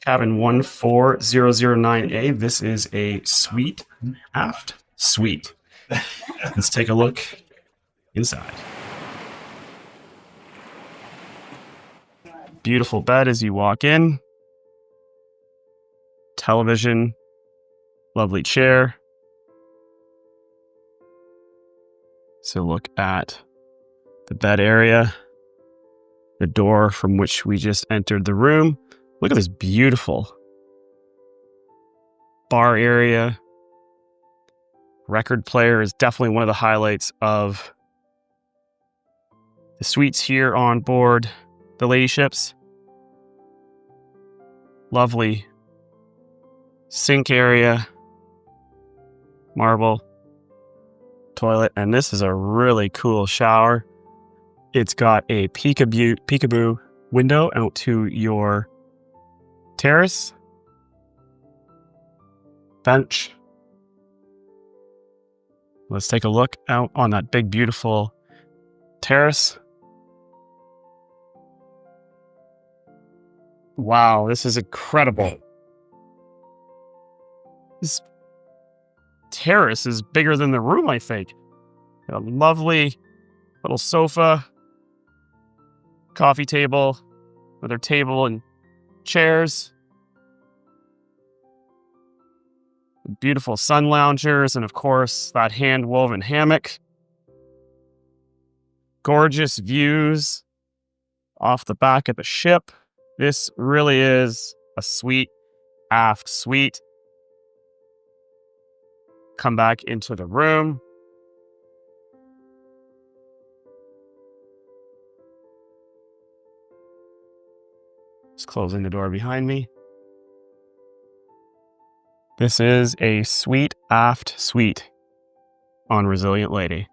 Cabin 14009A. This is a Sweet Aft Suite. Let's take a look inside. Beautiful bed as you walk in. Television. Lovely chair. So look at the bed area. The door from which we just entered the room. Look at this beautiful bar area. Record player is definitely one of the highlights of the suites here on board the Ladyships. Lovely sink area, marble toilet, and this is a really cool shower. It's got a peekaboo window out to your terrace, bench. Let's take a look out on that big, beautiful terrace. Wow, this is incredible. This terrace is bigger than the room, I think. A lovely little sofa, coffee table, another table and chairs. Beautiful sun loungers, and of course, that hand-woven hammock. Gorgeous views off the back of the ship. This really is a Sweet Aft Suite. Come back into the room. Just closing the door behind me. This is a Sweet Aft Suite on Resilient Lady.